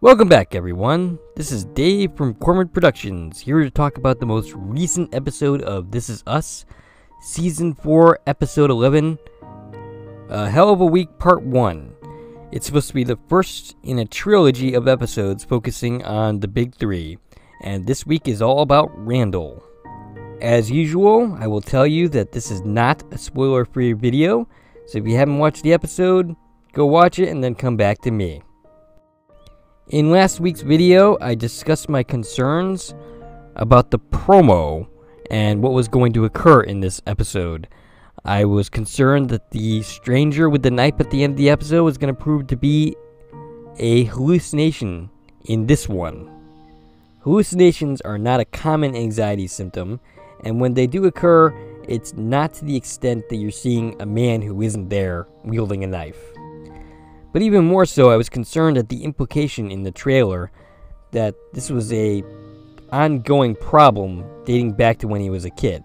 Welcome back, everyone. This is Dave from Cormorant Productions, here to talk about the most recent episode of This Is Us, Season 4, Episode 11, Hell of a Week, Part 1. It's supposed to be the first in a trilogy of episodes focusing on the big three, and this week is all about Randall. As usual, I will tell you that this is not a spoiler-free video, so if you haven't watched the episode, go watch it and then come back to me. In last week's video, I discussed my concerns about the promo and what was going to occur in this episode. I was concerned that the stranger with the knife at the end of the episode was going to prove to be a hallucination in this one. Hallucinations are not a common anxiety symptom, and when they do occur, it's not to the extent that you're seeing a man who isn't there wielding a knife. But even more so, I was concerned at the implication in the trailer that this was a ongoing problem dating back to when he was a kid.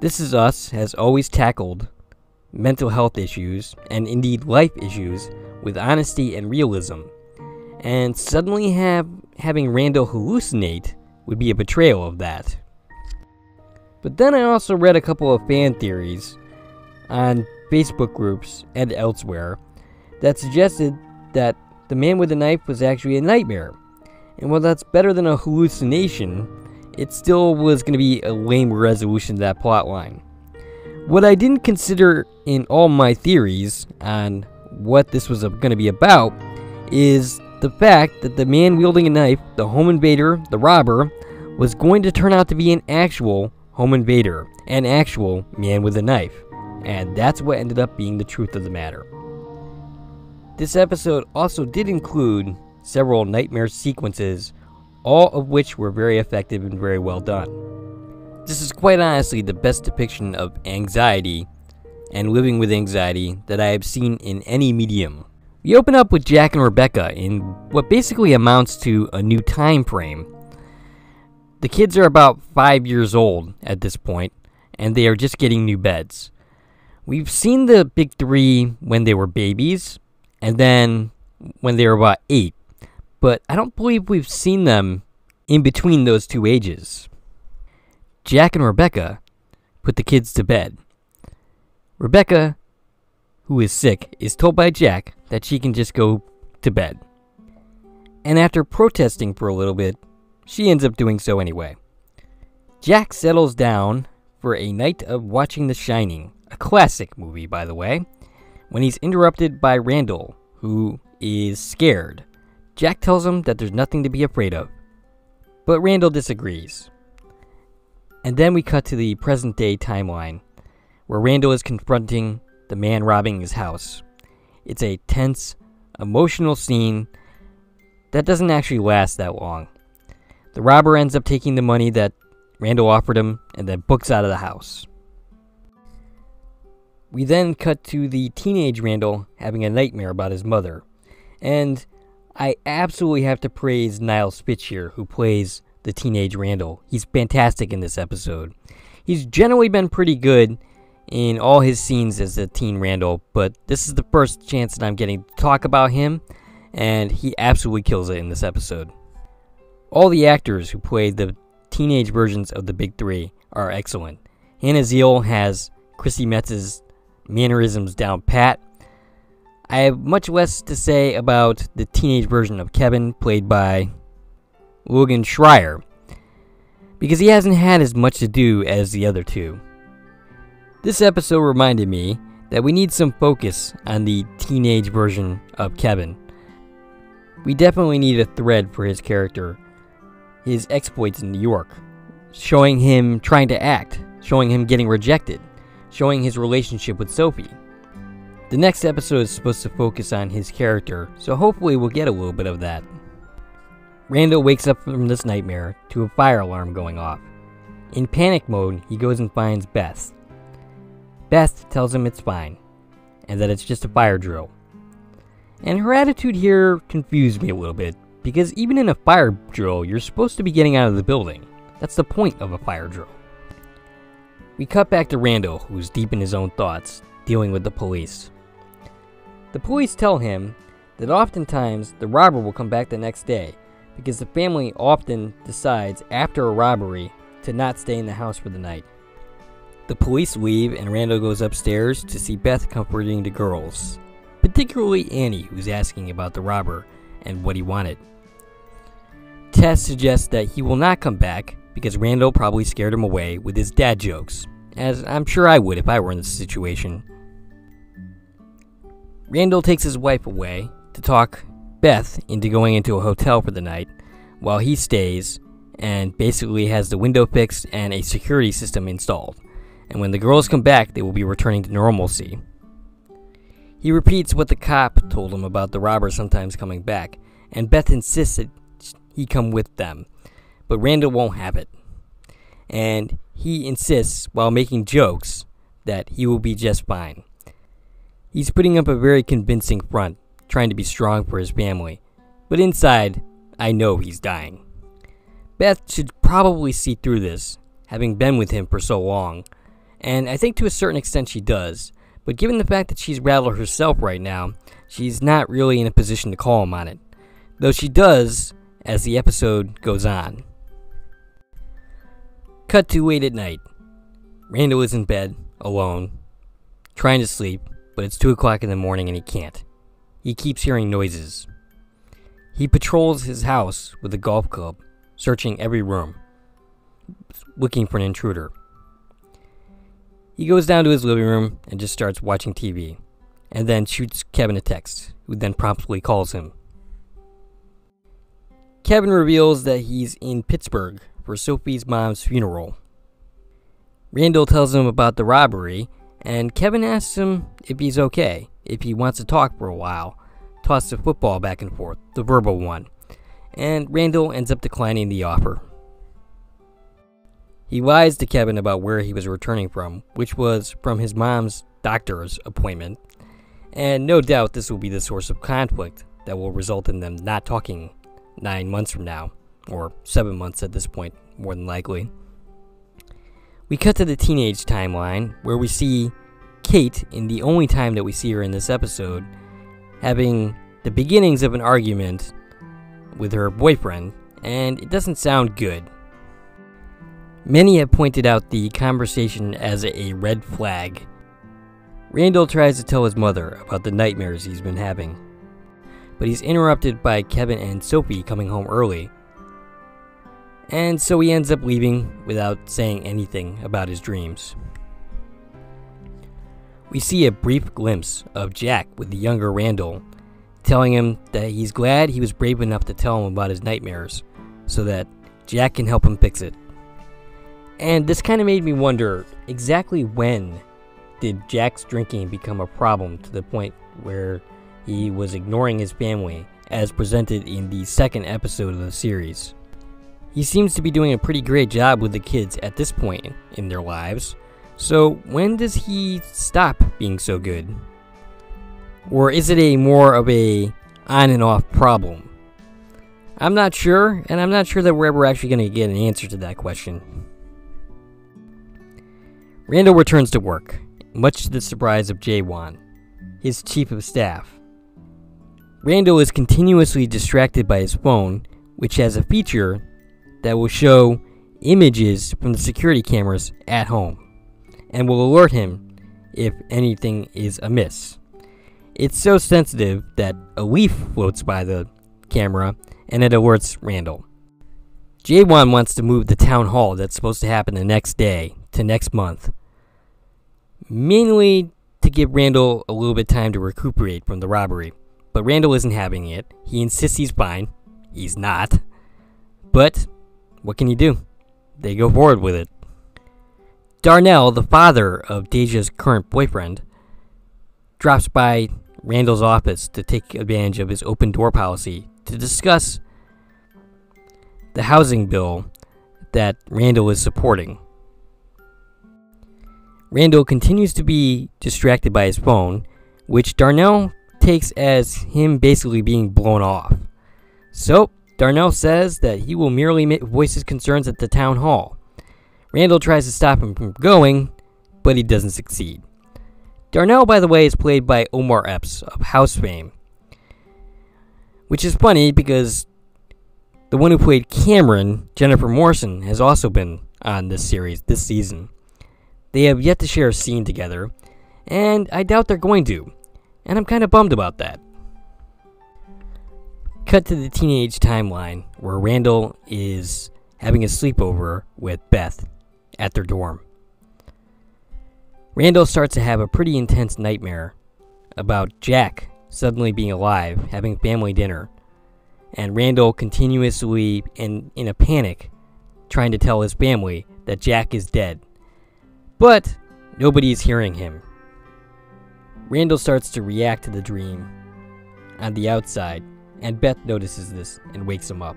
This Is Us has always tackled mental health issues, and indeed life issues, with honesty and realism. And suddenly having Randall hallucinate would be a betrayal of that. But then I also read a couple of fan theories on Facebook groups and elsewhere that suggested that the man with the knife was actually a nightmare. And while that's better than a hallucination, it still was going to be a lame resolution to that plotline. What I didn't consider in all my theories on what this was going to be about is the fact that the man wielding a knife, the home invader, the robber, was going to turn out to be an actual home invader, an actual man with a knife. And that's what ended up being the truth of the matter. This episode also did include several nightmare sequences, all of which were very effective and very well done. This is quite honestly the best depiction of anxiety and living with anxiety that I have seen in any medium. We open up with Jack and Rebecca in what basically amounts to a new time frame. The kids are about 5 years old at this point, and they are just getting new beds. We've seen the big three when they were babies, and then when they were about 8, but I don't believe we've seen them in between those two ages. Jack and Rebecca put the kids to bed. Rebecca, who is sick, is told by Jack that she can just go to bed. And after protesting for a little bit, she ends up doing so anyway. Jack settles down for a night of watching The Shining, a classic movie, by the way, when he's interrupted by Randall, who is scared. Jack tells him that there's nothing to be afraid of, but Randall disagrees. And then we cut to the present-day timeline, where Randall is confronting the man robbing his house. It's a tense, emotional scene that doesn't actually last that long. The robber ends up taking the money that Randall offered him and then books out of the house. We then cut to the teenage Randall having a nightmare about his mother. And I absolutely have to praise Niles Fitch here, who plays the teenage Randall. He's fantastic in this episode. He's generally been pretty good in all his scenes as the teen Randall, but this is the first chance that I'm getting to talk about him, and he absolutely kills it in this episode. All the actors who played the teenage versions of the big three are excellent. Hannah Zeel has Chrissy Metz's mannerisms down pat. I have much less to say about the teenage version of Kevin, played by Logan Schreier, because he hasn't had as much to do as the other two. This episode reminded me that we need some focus on the teenage version of Kevin. We definitely need a thread for his character, his exploits in New York, showing him trying to act, showing him getting rejected, showing his relationship with Sophie. The next episode is supposed to focus on his character, so hopefully we'll get a little bit of that. Randall wakes up from this nightmare to a fire alarm going off. In panic mode, he goes and finds Beth. Beth tells him it's fine, and that it's just a fire drill. And her attitude here confused me a little bit, because even in a fire drill, you're supposed to be getting out of the building. That's the point of a fire drill. We cut back to Randall, who's deep in his own thoughts, dealing with the police. The police tell him that oftentimes the robber will come back the next day, because the family often decides after a robbery to not stay in the house for the night. The police leave and Randall goes upstairs to see Beth comforting the girls, particularly Annie, who's asking about the robber and what he wanted. Tess suggests that he will not come back because Randall probably scared him away with his dad jokes, as I'm sure I would if I were in this situation. Randall takes his wife away to talk Beth into going into a hotel for the night, while he stays and basically has the window fixed and a security system installed. And when the girls come back, they will be returning to normalcy. He repeats what the cop told him about the robber sometimes coming back, and Beth insists that he come with them, but Randall won't have it. And he insists, while making jokes, that he will be just fine. He's putting up a very convincing front, trying to be strong for his family, but inside, I know he's dying. Beth should probably see through this, having been with him for so long, and I think to a certain extent she does, but given the fact that she's rattled herself right now, she's not really in a position to call him on it, though she does as the episode goes on. Cut to late at night. Randall is in bed, alone, trying to sleep, but it's 2 o'clock in the morning and he can't. He keeps hearing noises. He patrols his house with a golf club, searching every room, looking for an intruder. He goes down to his living room and just starts watching TV, and then shoots Kevin a text, who then promptly calls him. Kevin reveals that he's in Pittsburgh for Sophie's mom's funeral. Randall tells him about the robbery, and Kevin asks him if he's okay, if he wants to talk for a while, toss the football back and forth, the verbal one, and Randall ends up declining the offer. He lies to Kevin about where he was returning from, which was from his mom's doctor's appointment, and no doubt this will be the source of conflict that will result in them not talking 9 months from now, or 7 months at this point, more than likely. We cut to the teenage timeline, where we see Kate, in the only time that we see her in this episode, having the beginnings of an argument with her boyfriend, and it doesn't sound good. Many have pointed out the conversation as a red flag. Randall tries to tell his mother about the nightmares he's been having, but he's interrupted by Kevin and Sophie coming home early, and so he ends up leaving without saying anything about his dreams. We see a brief glimpse of Jack with the younger Randall, telling him that he's glad he was brave enough to tell him about his nightmares, so that Jack can help him fix it. And this kind of made me wonder, exactly when did Jack's drinking become a problem to the point where he was ignoring his family, as presented in the second episode of the series? He seems to be doing a pretty great job with the kids at this point in their lives, so when does he stop being so good? Or is it more of a on and off problem? I'm not sure, and I'm not sure that we're ever actually going to get an answer to that question. Randall returns to work, much to the surprise of Jaewon, his chief of staff. Randall is continuously distracted by his phone, which has a feature that will show images from the security cameras at home, and will alert him if anything is amiss. It's so sensitive that a leaf floats by the camera, and it alerts Randall. Jaewon wants to move the town hall that's supposed to happen the next day to next month, mainly to give Randall a little bit of time to recuperate from the robbery. But Randall isn't having it. He insists he's fine. He's not. But what can you do? They go forward with it. Darnell, the father of Deja's current boyfriend, drops by Randall's office to take advantage of his open door policy to discuss the housing bill that Randall is supporting. Randall continues to be distracted by his phone, which Darnell takes as him basically being blown off. So, Darnell says that he will merely voice his concerns at the town hall. Randall tries to stop him from going, but he doesn't succeed. Darnell, by the way, is played by Omar Epps of House fame. Which is funny because the one who played Cameron, Jennifer Morrison, has also been on this series, this season. They have yet to share a scene together, and I doubt they're going to, and I'm kind of bummed about that. Cut to the teenage timeline where Randall is having a sleepover with Beth at their dorm. Randall starts to have a pretty intense nightmare about Jack suddenly being alive, having family dinner, and Randall continuously in a panic trying to tell his family that Jack is dead. But nobody is hearing him. Randall starts to react to the dream on the outside, and Beth notices this and wakes him up,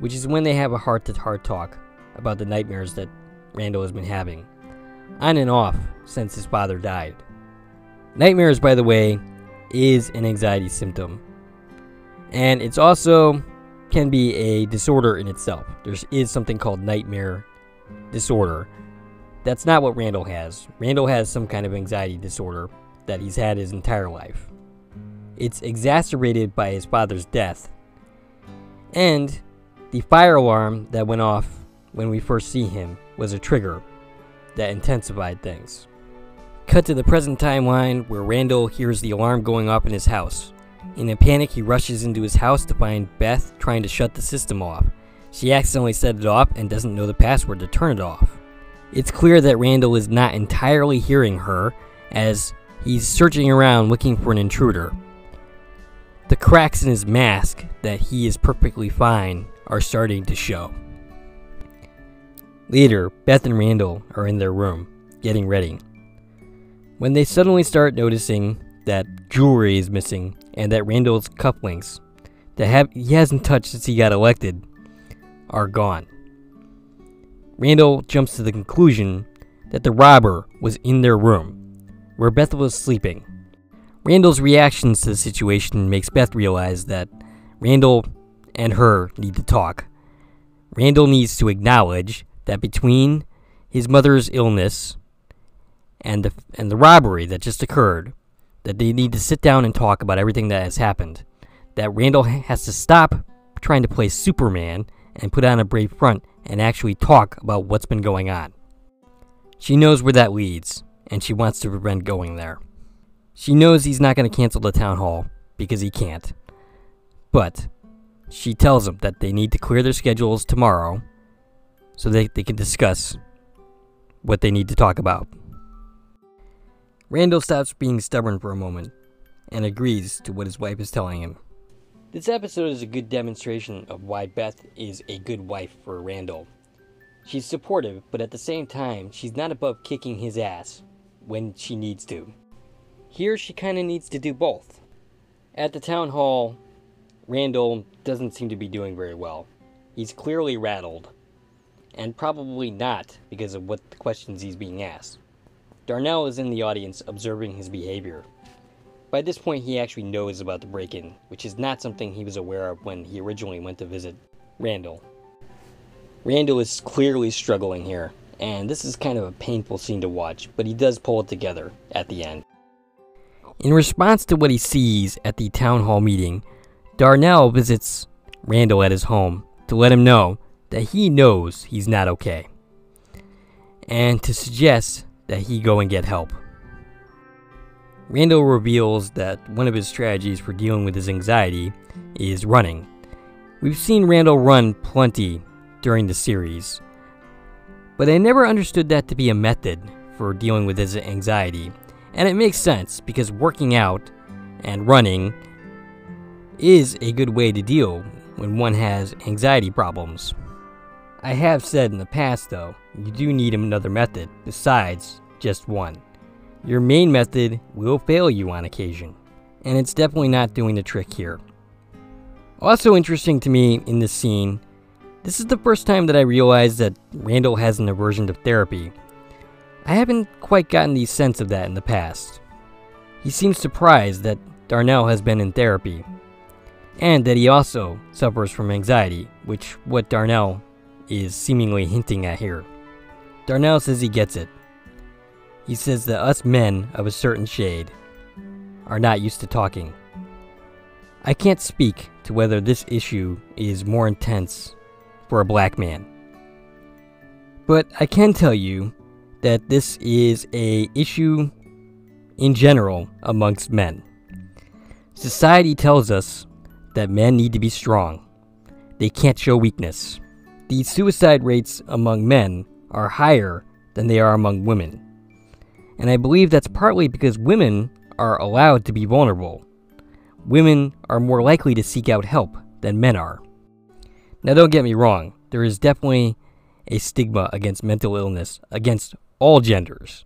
which is when they have a heart-to-heart talk about the nightmares that Randall has been having, on and off since his father died. Nightmares, by the way, is an anxiety symptom, and it's also can be a disorder in itself. There is something called nightmare disorder. That's not what Randall has. Randall has some kind of anxiety disorder that he's had his entire life. It's exacerbated by his father's death, and the fire alarm that went off when we first see him was a trigger that intensified things. Cut to the present timeline where Randall hears the alarm going off in his house. In a panic, he rushes into his house to find Beth trying to shut the system off. She accidentally set it off and doesn't know the password to turn it off. It's clear that Randall is not entirely hearing her, as he's searching around looking for an intruder. The cracks in his mask that he is perfectly fine are starting to show. Later, Beth and Randall are in their room, getting ready, when they suddenly start noticing that jewelry is missing and that Randall's cufflinks that he hasn't touched since he got elected are gone. Randall jumps to the conclusion that the robber was in their room, where Beth was sleeping. Randall's reactions to the situation makes Beth realize that Randall and her need to talk. Randall needs to acknowledge that between his mother's illness and the robbery that just occurred, that they need to sit down and talk about everything that has happened. That Randall has to stop trying to play Superman and put on a brave front and actually talk about what's been going on. She knows where that leads, and she wants to prevent going there. She knows he's not going to cancel the town hall, because he can't. But she tells him that they need to clear their schedules tomorrow so they can discuss what they need to talk about. Randall stops being stubborn for a moment and agrees to what his wife is telling him. This episode is a good demonstration of why Beth is a good wife for Randall. She's supportive, but at the same time, she's not above kicking his ass when she needs to. Here, she kind of needs to do both. At the town hall, Randall doesn't seem to be doing very well. He's clearly rattled, and probably not because of what the questions he's being asked. Darnell is in the audience observing his behavior. By this point, he actually knows about the break-in, which is not something he was aware of when he originally went to visit Randall. Randall is clearly struggling here, and this is kind of a painful scene to watch, but he does pull it together at the end. In response to what he sees at the town hall meeting, Darnell visits Randall at his home to let him know that he knows he's not okay, and to suggest that he go and get help. Randall reveals that one of his strategies for dealing with his anxiety is running. We've seen Randall run plenty during the series, but I never understood that to be a method for dealing with his anxiety, and it makes sense because working out and running is a good way to deal when one has anxiety problems. I have said in the past, though, you do need another method besides just one. Your main method will fail you on occasion, and it's definitely not doing the trick here. Also interesting to me in this scene, this is the first time that I realized that Randall has an aversion to therapy. I haven't quite gotten the sense of that in the past. He seems surprised that Darnell has been in therapy, and that he also suffers from anxiety, which what Darnell is seemingly hinting at here. Darnell says he gets it. He says that us men of a certain shade are not used to talking. I can't speak to whether this issue is more intense for a black man, but I can tell you that this is an issue in general amongst men. Society tells us that men need to be strong. They can't show weakness. The suicide rates among men are higher than they are among women. And I believe that's partly because women are allowed to be vulnerable. Women are more likely to seek out help than men are. Now don't get me wrong, there is definitely a stigma against mental illness against all genders.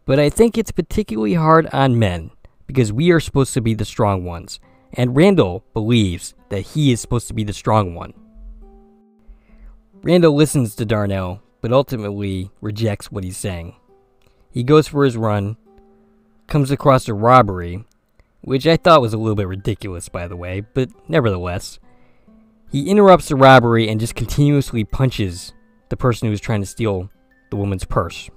But I think it's particularly hard on men because we are supposed to be the strong ones. And Randall believes that he is supposed to be the strong one. Randall listens to Darnell, but ultimately rejects what he's saying. He goes for his run, comes across a robbery, which I thought was a little bit ridiculous, by the way, but nevertheless. He interrupts the robbery and just continuously punches the person who was trying to steal the woman's purse.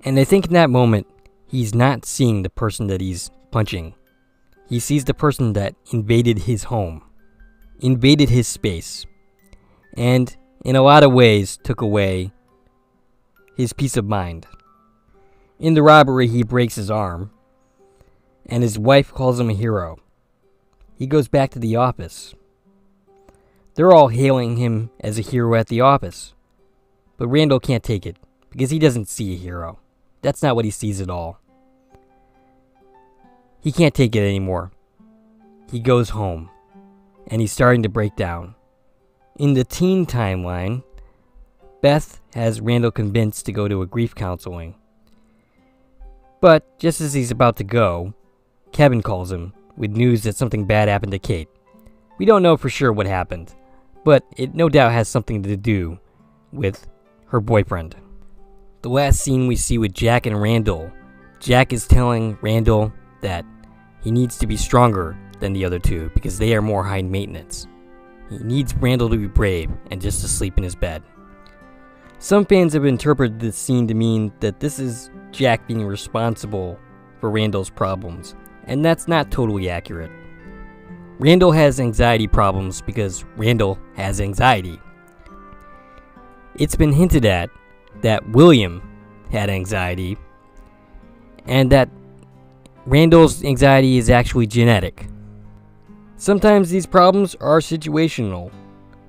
And I think in that moment, he's not seeing the person that he's punching. He sees the person that invaded his home, invaded his space, and in a lot of ways took away his peace of mind. In the robbery, he breaks his arm, and his wife calls him a hero. He goes back to the office. They're all hailing him as a hero at the office, but Randall can't take it because he doesn't see a hero. That's not what he sees at all. He can't take it anymore. He goes home, and he's starting to break down. In the teen timeline, Beth has Randall convinced to go to a grief counseling. But just as he's about to go, Kevin calls him with news that something bad happened to Kate. We don't know for sure what happened, but it no doubt has something to do with her boyfriend. The last scene we see with Jack and Randall, Jack is telling Randall that he needs to be stronger than the other two because they are more high maintenance. He needs Randall to be brave and just to sleep in his bed. Some fans have interpreted this scene to mean that this is Jack being responsible for Randall's problems, and that's not totally accurate. Randall has anxiety problems because Randall has anxiety. It's been hinted at that William had anxiety, and that Randall's anxiety is actually genetic. Sometimes these problems are situational.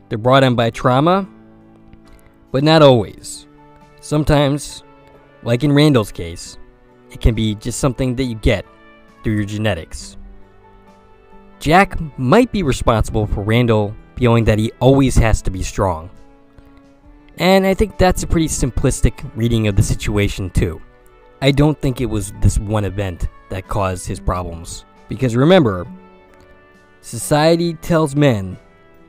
They're brought on by trauma, but not always. Sometimes, like in Randall's case, it can be just something that you get through your genetics. Jack might be responsible for Randall feeling that he always has to be strong. And I think that's a pretty simplistic reading of the situation too. I don't think it was this one event that caused his problems. Because remember, society tells men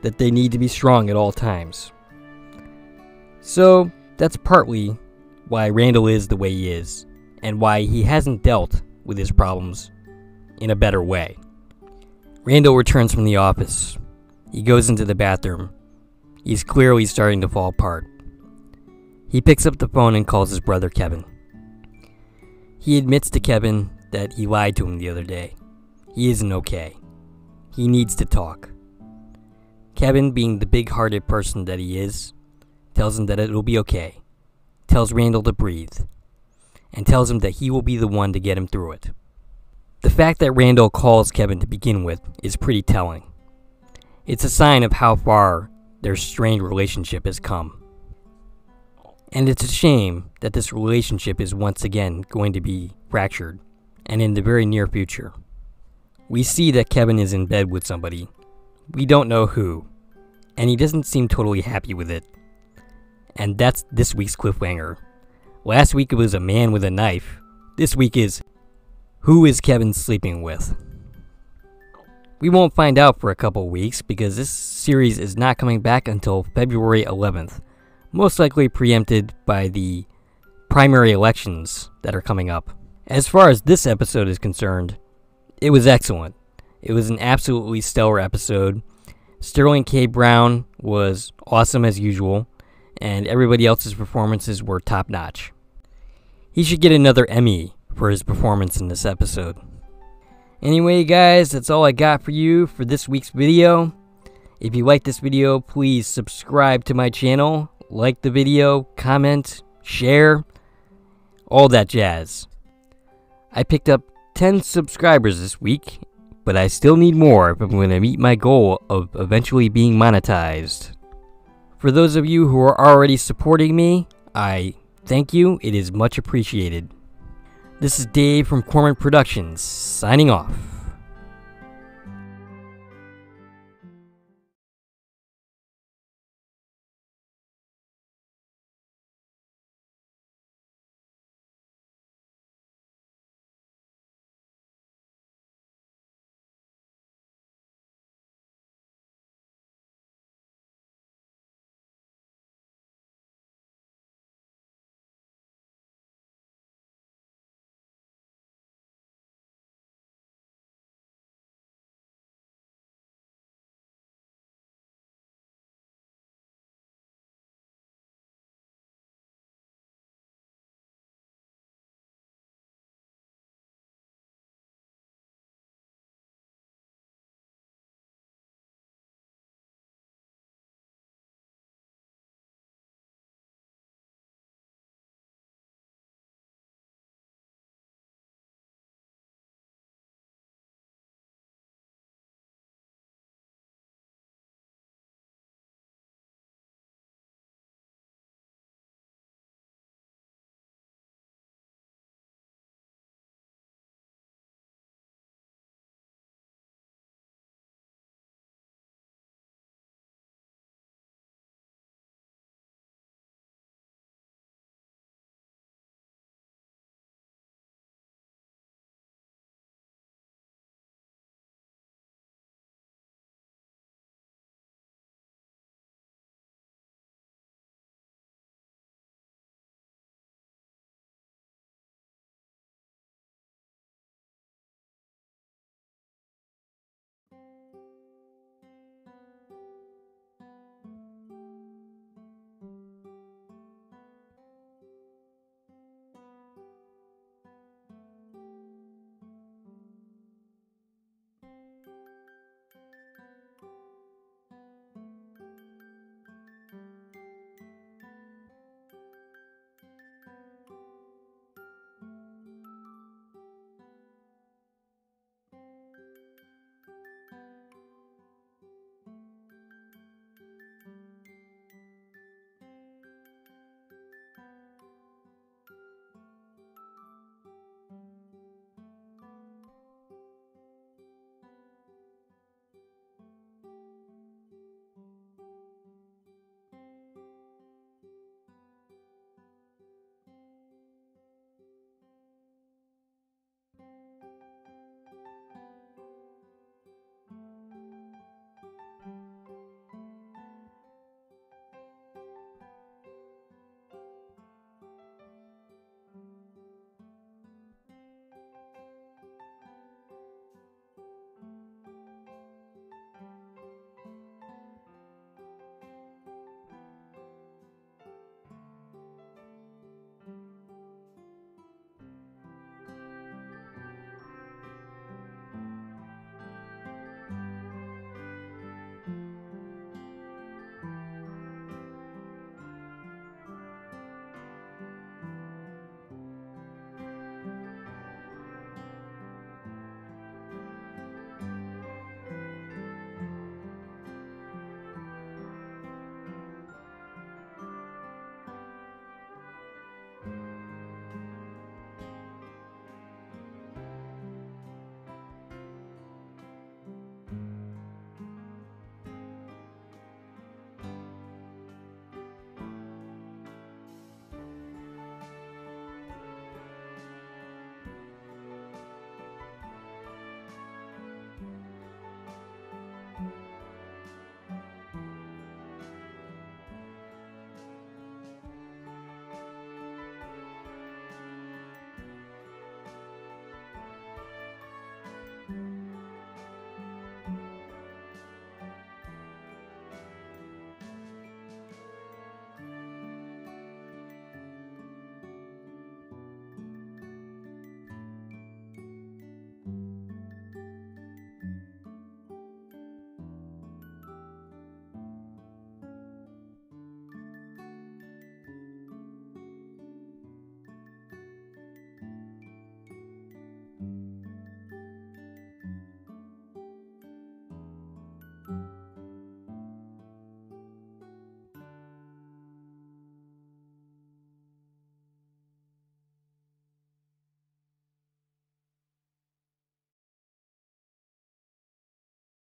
that they need to be strong at all times. So that's partly why Randall is the way he is, and why he hasn't dealt with his problems in a better way. Randall returns from the office. He goes into the bathroom. He's clearly starting to fall apart. He picks up the phone and calls his brother Kevin. He admits to Kevin that he lied to him the other day. He isn't okay. He needs to talk. Kevin, being the big-hearted person that he is, tells him that it'll be okay, tells Randall to breathe, and tells him that he will be the one to get him through it. The fact that Randall calls Kevin to begin with is pretty telling. It's a sign of how far their strained relationship has come. And it's a shame that this relationship is once again going to be fractured, and in the very near future. We see that Kevin is in bed with somebody. We don't know who, and he doesn't seem totally happy with it. And that's this week's cliffhanger. Last week it was a man with a knife. This week is, who is Kevin sleeping with? We won't find out for a couple weeks because this series is not coming back until February 11th. Most likely preempted by the primary elections that are coming up. As far as this episode is concerned, it was excellent. It was an absolutely stellar episode. Sterling K. Brown was awesome as usual, and everybody else's performances were top-notch. He should get another Emmy for his performance in this episode. Anyway, guys, that's all I got for you for this week's video. If you like this video, please subscribe to my channel, like the video, comment, share, all that jazz. I picked up 10 subscribers this week, but I still need more if I'm going to meet my goal of eventually being monetized. For those of you who are already supporting me, I thank you. It is much appreciated. This is Dave from Cormorant Productions, signing off.